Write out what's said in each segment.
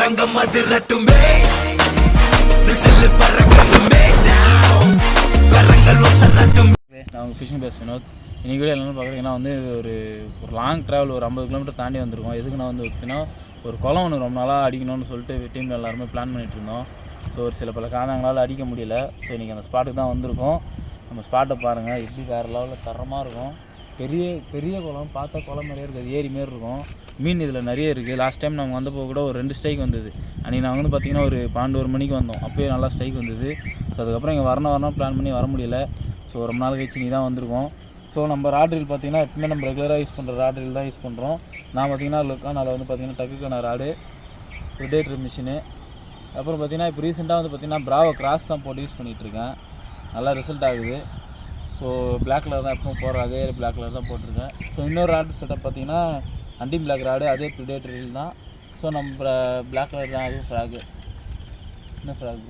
அரங்கம் அதிரட்டுமே விசில் பறக்கட்டுமே கரங்கள் ஒசரட்டும். நான் உங்கள் ஃபிஷிங் பேஸ் வினோத். இன்றைக்கி வீடியோ என்னென்னு பார்க்குறீங்கன்னா வந்து ஒரு லாங் ட்ராவல் ஒரு 50 கிலோமீட்டர் தாண்டி வந்திருக்கோம். எதுக்கு நான் வந்து பார்த்தீங்கன்னா ஒரு குளம் ஒன்று ரொம்ப நாளாக அடிக்கணும்னு சொல்லிட்டு டீமில் எல்லாருமே பிளான் பண்ணிகிட்டு இருந்தோம். ஸோ ஒரு சில பல காரணங்களால் அடிக்க முடியல. ஸோ இன்றைக்கி அந்த ஸ்பாட்டுக்கு தான் வந்திருக்கோம். நம்ம ஸ்பாட்டை பாருங்கள், எப்படி வேறு லெவலில் தரமாக இருக்கும். பெரிய பெரிய குளம், பார்த்தா குளம் மாதிரியே இருக்குது, ஏரி மாரி இருக்கும். மீன் இதில் நிறைய இருக்குது. லாஸ்ட் டைம் நாங்கள் வந்தப்போ கூட ஒரு 2 ஸ்ட்ரைக் வந்தது. அன்றைக்கி நாங்கள் வந்து பார்த்திங்கன்னா ஒரு 12 மணிக்கு வந்தோம். அப்போயே நல்லா ஸ்ட்ரைக் வந்தது. ஸோ அதுக்கப்புறம் இங்கே வரணும் பிளான் பண்ணி வர முடியல. ஸோ ரொம்ப நாள் கழிச்சு நீ தான் வந்திருக்கோம். ஸோ நம்ம ராட்ரில் பார்த்திங்கன்னா எப்பவுமே நம்ம ரெகுலராக யூஸ் பண்ணுற ராட்ரில் தான் யூஸ் பண்ணுறோம். நான் பார்த்திங்கன்னா அதில் வந்து பார்த்திங்கன்னா டக்குக்கான ராடு, ப்ரிடேட்டர் மிஷினு. அப்புறம் பார்த்திங்கன்னா இப்போ ரீசெண்டாக வந்து பார்த்திங்கன்னா பிராவோ கிராஸ் தான் போட்டு யூஸ் பண்ணிகிட்ருக்கேன். நல்லா ரிசல்ட் ஆகுது. ஸோ பிளாக் கலர் தான் எப்பவும் போடுற அதே பிளாக் கலர் தான் போட்டிருக்கேன். ஸோ இன்னொரு ராடு செட்டப் பார்த்திங்கன்னா அண்டி பிளாக் ராடு, அதே ப்ரிடேட்டரில் தான். ஸோ நம்ம பிளாக் கலர் தான், அதுவும் ஃப்ராகு. என்ன ஃப்ராக்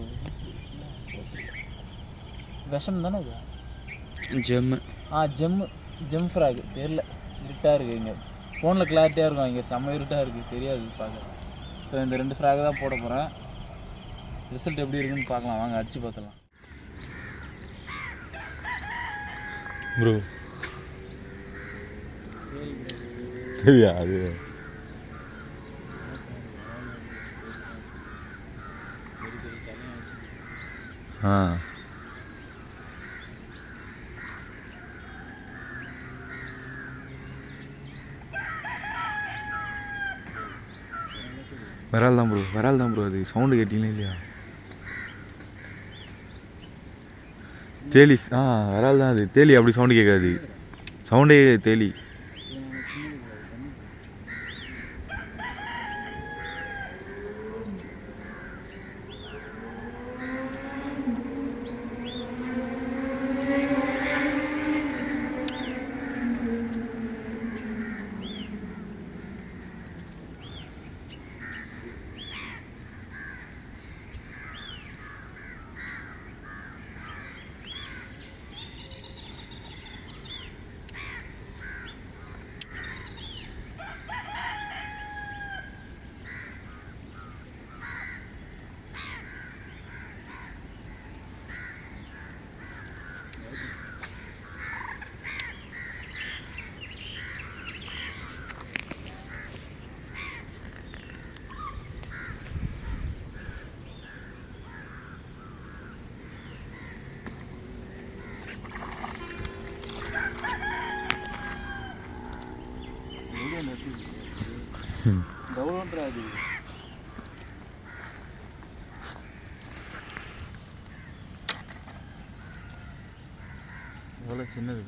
விஷம் தானே இது? ஜெம்மு. ஜெம் ஃப்ராக் தெரியல, இருட்டாக இருக்குது. இங்கே ஃபோனில் கிளாரிட்டியாக இருக்கும், இங்கே செம்ம இருட்டாக இருக்குது, தெரியாது பார்க்க. ஸோ இந்த 2 ஃப்ராக் தான் போட போகிறேன். ரிசல்ட் எப்படி இருக்குன்னு பார்க்கலாம், வாங்க அடித்து பார்த்துலாம். ப்ரோ சரியா அது விரால் தான் ப்ரோ அது சவுண்டு கேட்டீங்களா இல்லையா? தேலி விரால் தான் அது. தேலி அப்படி சவுண்டு கேட்காது, சவுண்டே தேலி. எவ்வளோ சின்னது.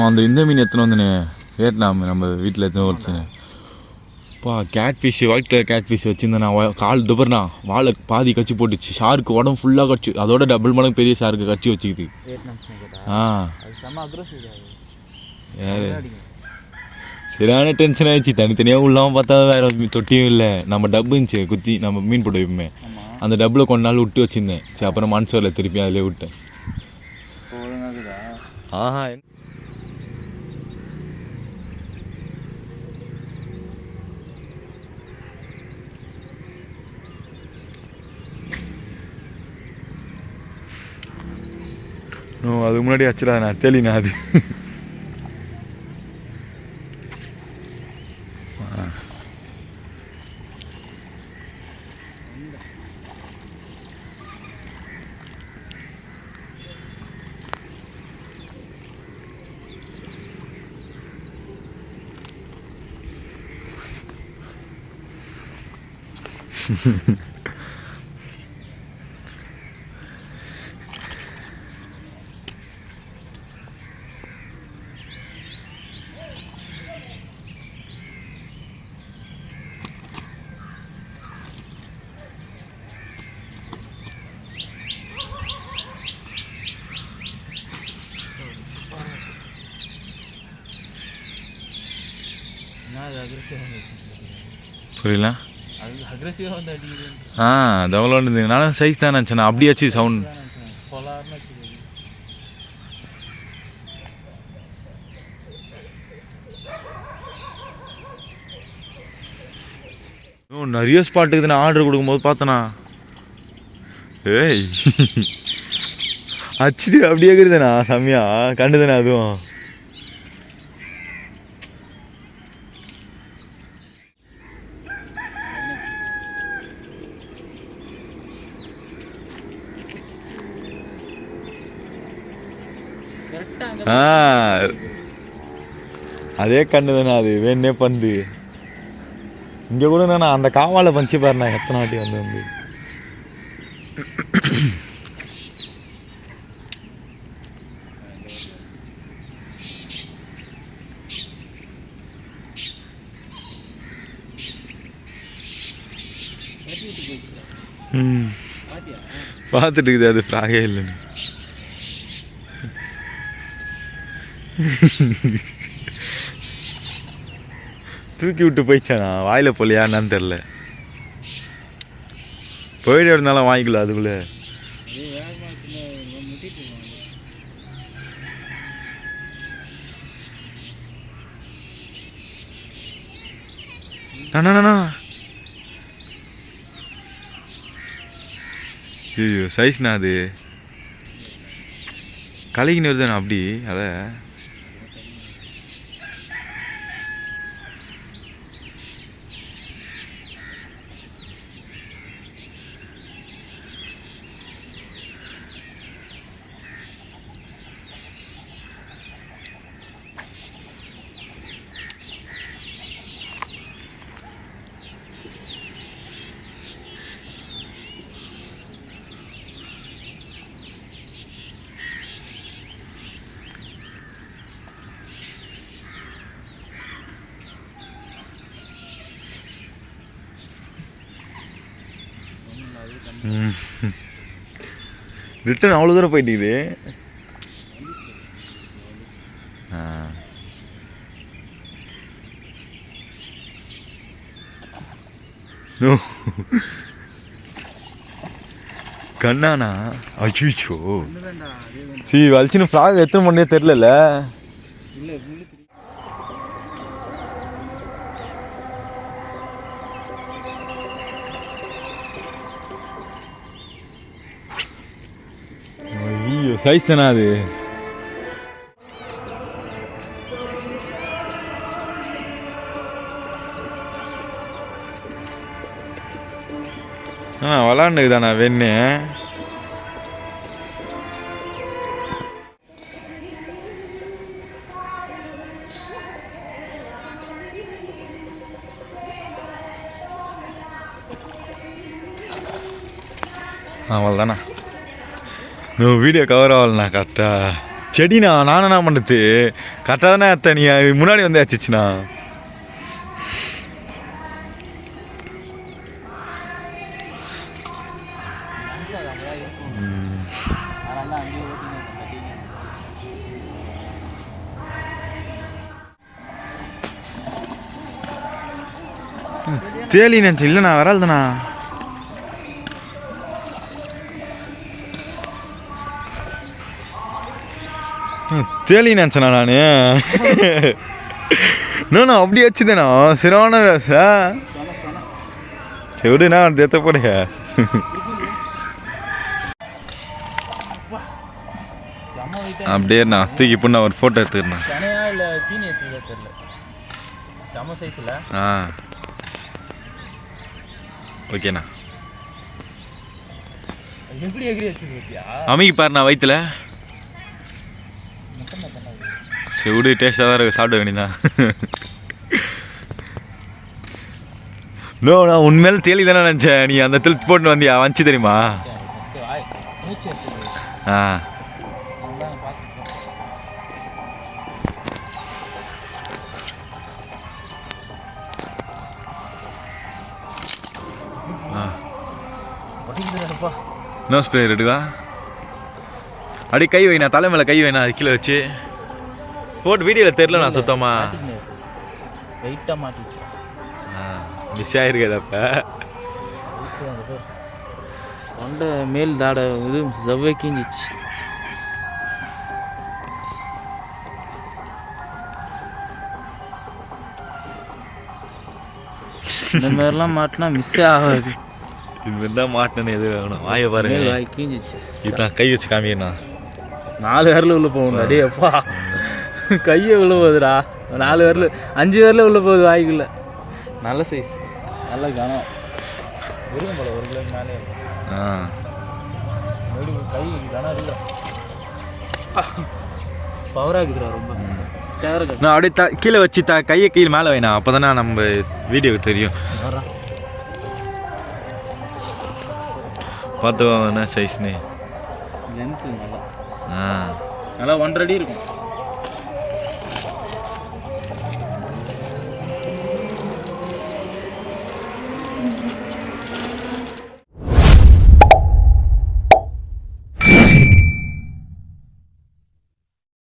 அந்த இந்த மீன் எத்தனை வந்துண்ணே வியட்நாம் நம்ம வீட்டில் எத்தனை வச்சுண்ணே. அப்பா gate fish, white colour gate fish வச்சுருந்தேன். நான் கால் துபர்னா வாழை பாதி கச்சி போட்டுச்சு. ஷார்க்கு உடம்பு ஃபுல்லாக கடிச்சு, அதோட டபுள் மடங்கு பெரிய ஷார்க்கு கச்சி வச்சுக்குது. சரியான டென்ஷன் ஆயிடுச்சு. தனித்தனியாக உள்ளாமல் பார்த்தா வேறு தொட்டியும் இல்லை. நம்ம டப்பு இருந்துச்சு குத்தி நம்ம மீன் போட்டு வைப்போமே, அந்த டப்பில் கொஞ்ச நாள் விட்டு வச்சுருந்தேன். சரி அப்புறம் மனசு வரல, திருப்பி அதிலே விட்டேன். அதுக்கு முன்னாடி வச்சுடா நான் தெளினா அது. புரியல. அக்ரெசிவாக வந்து அடிக்குது. டெவலப் இருந்தது. நானும் சைஸ் தான் நினச்சேன். அப்படியாச்சு சவுண்ட் நிறைய ஸ்பாட்டுக்கு நான் ஆர்டர் கொடுக்கும்போது பார்த்தேண்ணா. ஏய் அச்சுடி அப்படியே இருக்குதுண்ணா, செம்மையா கண்டுதுண்ணா. அதுவும் அதே கண்டுதானே, அது வேணே பந்து. இங்கே கூட நான் அந்த காவால பஞ்சு பாருண்ணா எத்தனை வாட்டி வந்து பார்த்துட்டு இருக்குது. அது ஃப்ராகே இல்லைன்னு தூக்கி விட்டு போயிச்சானா, வாயில போலையா என்னன்னு தெரில. போயிட்டு இருந்தாலும் வாங்கிக்கல அதுக்குள்ள. ஐயோ சைஸ்ண்ணா, அது கலைக்குன்னு வருதுண்ணா அப்படி. அதை ரிட்டர்ன் அவ்வளோ தூரம் போயிட்டுக்குது. கண்ணாண்ணா அச்சுச்சோ வலிச்சுன்னு ஃப்ளாக் எத்தனை மணியே தெரில. ஐயோ சைஸ் தானே அது. விளாண்டுக்குதாண்ணா வெண்ணு. அவ்வளோதாண்ணா, வீடியோ கவர் ஆகலண்ணா கரெக்டாக. செடிண்ணா நானும் என்ன பண்ணுறது, கரெக்டாக தானே அத்தை நீ முன்னாடி வந்து ஆச்சுண்ணா. தேலி நினச்சி இல்லைண்ணா வராதுண்ணா. தேலி நினச்சேண்ணா நான். நான் அப்படி வச்சுதேண்ணா சிறான செவிடுண்ணா தேத்த போடுங்க. அப்படியே நான் தூக்கி பண்ண ஒரு ஃபோட்டோ எடுத்துக்கிறேண்ணா. ஓகேண்ணா. அமைக்கி பாருண்ணா வயிற்றுல. செவிடு டேஸ்டாக தான் இருக்கு, சாப்பிட வேண்டியதான். நோ நான் உண்மையில தேலி தானே நினச்சேன். நீ அந்த தில் போட்டு வந்தியா வந்துச்சு தெரியுமா? நோ ஸ்ப்ரே எடுக்கா. அப்படி கை வைண்ணா, தலை மேலே கை வைண்ணா, அது கீழே வச்சு போட்டு வீடியோவில் தெரில நான் சுத்தமா வெயிட்டாக மாட்டிச்சு. மிஸ் ஆகிருக்காது. அப்போ தொண்டை மேல் தாடை இது செவ்வாய் கீஞ்சிச்சு. இந்த மாதிரிலாம் மாட்டினா மிஸ்ஸே ஆகாது. இது தான் மாட்டினு எது வேணும் வாயை பாருங்க. வாய் கீஞ்சிச்சு. இதுதான் கை வச்சு காமிக்கண்ணா. 4 விரல் உள்ள போகணும். அடே அப்பா கையை உள்ள போகுதுடா. 4 விரல் 5 விரல் உள்ள போகுது வாய்க்குள்ள. நல்ல சைஸ், நல்ல கனம் இருக்கும் போல. 1 கிலோ மேலே கை கனம் இல்லை. பவராக இருக்குதுடா ரொம்ப. நான் அப்படியே கீழே வச்சு கையை கீழே மேலே வைண்ணா. அப்போ தானே நம்ம வீடியோக்கு தெரியும். பார்த்துக்கோங்க என்ன சைஸ்னு. லென்த்து நல்லா நல்லா 1.5 அடி இருக்கும்.